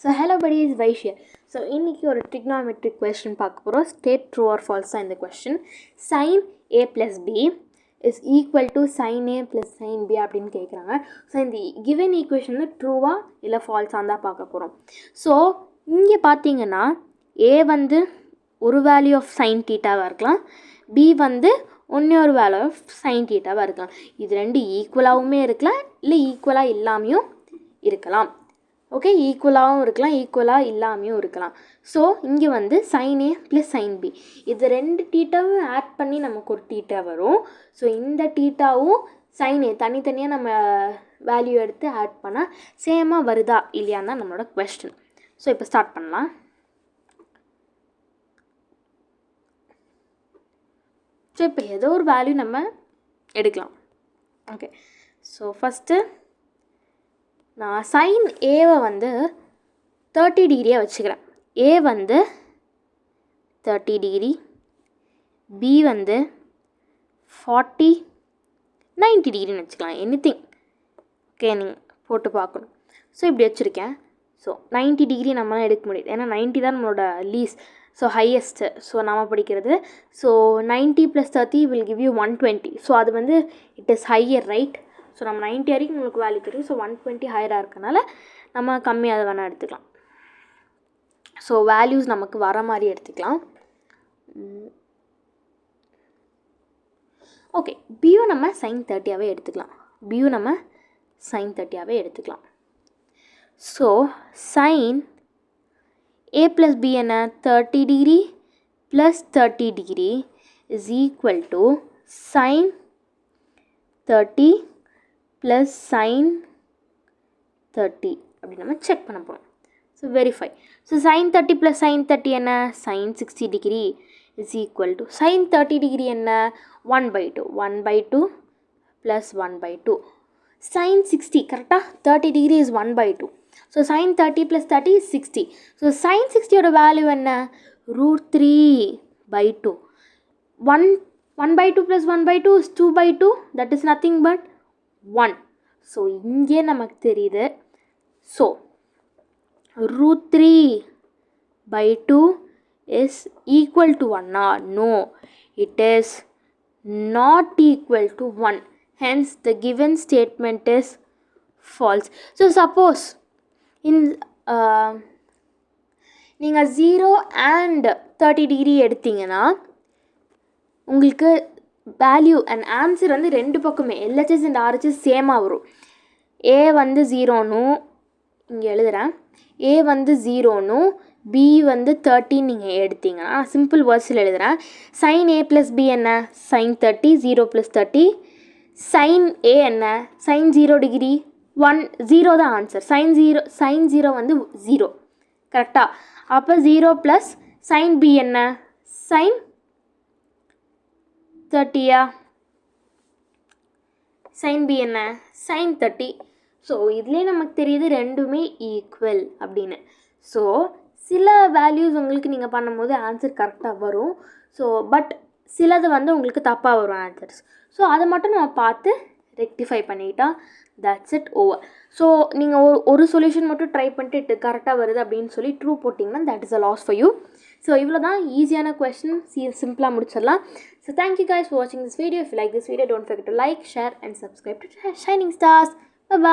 So hello buddies, Vaishya. So இன்னைக்கு ஒரு trigonometric question பார்க்க போகிறோம். State true or false இந்த question. Sin a plus b is equal to sin a plus sin b அப்படின்னு கேட்குறாங்க. So இந்த given equation ட்ரூவா இல்லை ஃபால்ஸாக தான் பார்க்க போகிறோம். ஸோ இங்கே பார்த்தீங்கன்னா a வந்து ஒரு வேல்யூ ஆஃப் சைன் தீட்டாவாக இருக்கலாம், b வந்து இன்னொரு வேல்யூ ஆஃப் சைன் தீட்டாவாக இருக்கலாம். இது ரெண்டு ஈக்குவலாகவுமே இருக்கலாம், இல்லை ஈக்குவலாக இல்லாமையும் இருக்கலாம். ஓகே, ஈக்குவலாகவும் இருக்கலாம், ஈக்குவலாக இல்லாமையும் இருக்கலாம். ஸோ இங்கே வந்து சைன் ஏ ப்ளஸ் சைன் பி இது ரெண்டு டீட்டாவும் ஆட் பண்ணி நமக்கு ஒரு டீட்டா வரும். ஸோ இந்த டீட்டாவும் சைன் ஏ தனித்தனியாக நம்ம வேல்யூ எடுத்து ஆட் பண்ணால் சேமாக வருதா இல்லையான்னு தான் நம்மளோட கொஸ்டின். ஸோ இப்போ ஸ்டார்ட் பண்ணலாம். ஸோ இப்போ ஏதோ ஒரு வேல்யூ நம்ம எடுக்கலாம். ஓகே, ஸோ ஃபஸ்ட்டு நான் சைன் ஏவை வந்து 30 டிகிரியாக வச்சுக்கிறேன். ஏ வந்து 30 டிகிரி, பி வந்து 90 டிகிரின்னு வச்சுக்கலாம், எனிதிங். ஓகே, நீங்கள் போட்டு பார்க்கணும். ஸோ இப்படி வச்சுருக்கேன். ஸோ 90 டிகிரி நம்மளால் எடுக்க முடியுது, ஏன்னா 90 தான் நம்மளோட லீஸ், ஸோ ஹையஸ்ட்டு. ஸோ நம்ம படிக்கிறது. So 90 + 30 will give you 120. So அது வந்து it is higher, right? So நம்ம 90 வரைக்கும் உங்களுக்கு வேல்யூ தெரியும். ஸோ 120 ஹையராக இருக்கனால நம்ம கம்மியாக வேணால் எடுத்துக்கலாம். ஸோ வேல்யூஸ் நமக்கு வர மாதிரி எடுத்துக்கலாம். ஓகே, பியூ நம்ம sin 30ஆகவே எடுத்துக்கலாம். பியூ நம்ம sin 30ஆகவே எடுத்துக்கலாம். ஸோ sin a + b என்ன 30 degree + 30 degree is equal to sin 30 + sin 30 அப்படி நம்ம செக் பண்ண போகிறோம். So verify. So sin 30 + sin 30 என்ன sin 60 degree is equal to sin 30 degree என்ன 1/2 1/2 + 1/2 sin 60 கரெக்டாக 30 degree is 1/2. So sin 30 + 30 is 60. So sin 60யோட value என்ன √3/2. 1/2 + 1/2 is 2/2. that is nothing but 1. So இங்கே நமக்கு தெரியுது. So √3/2 is equal to 1 or no, it is not equal to 1. Hence the given statement is false. So suppose in நீங்கள் 0 and 30 degree எடுத்தீங்கன்னா உங்களுக்கு value and answer வந்து ரெண்டு பக்கமே LHS and RHS சேமாக வரும். ஏ வந்து 0னும் இங்கே எழுதுகிறேன், ஏ வந்து 0னும் பி வந்து 30 நீங்கள் எடுத்தீங்கன்னா சிம்பிள் வேர்ட்ஸில் எழுதுகிறேன். sin a + b என்ன sin 30, 0 + 30. sin a என்ன sin 0 டிகிரி 0 தான் ஆன்சர். sin 0 வந்து 0 கரெக்டாக. அப்போ 0 + sin b என்ன sin 30யா, sin b என்ன sin 30. ஸோ இதுலேயே நமக்கு தெரியுது ரெண்டுமே ஈக்குவல் அப்படின்னு. ஸோ சில வேல்யூஸ் உங்களுக்கு நீங்கள் பண்ணும்போது ஆன்சர் கரெக்டாக வரும். ஸோ பட் சிலது வந்து உங்களுக்கு தப்பாக வரும் ஆன்சர்ஸ். ஸோ அதை மட்டும் நம்ம பார்த்து ரெக்டிஃபை பண்ணிட்டா தட்ஸ் இட், ஓவர். ஸோ நீங்கள் ஒரு சொல்யூஷன் மட்டும் ட்ரை பண்ணிட்டு கரெக்டாக வருது அப்படின்னு சொல்லி ட்ரூ போட்டிங்கன்னா that is a loss for you. So இவ்வளோ தான் ஈஸியான கொஸ்டின், சிம்பிளாக முடிச்சிடலாம். So thank you guys for watching this video. If you like this video, don't forget to like, share and subscribe to Shining Stars. Bye bye.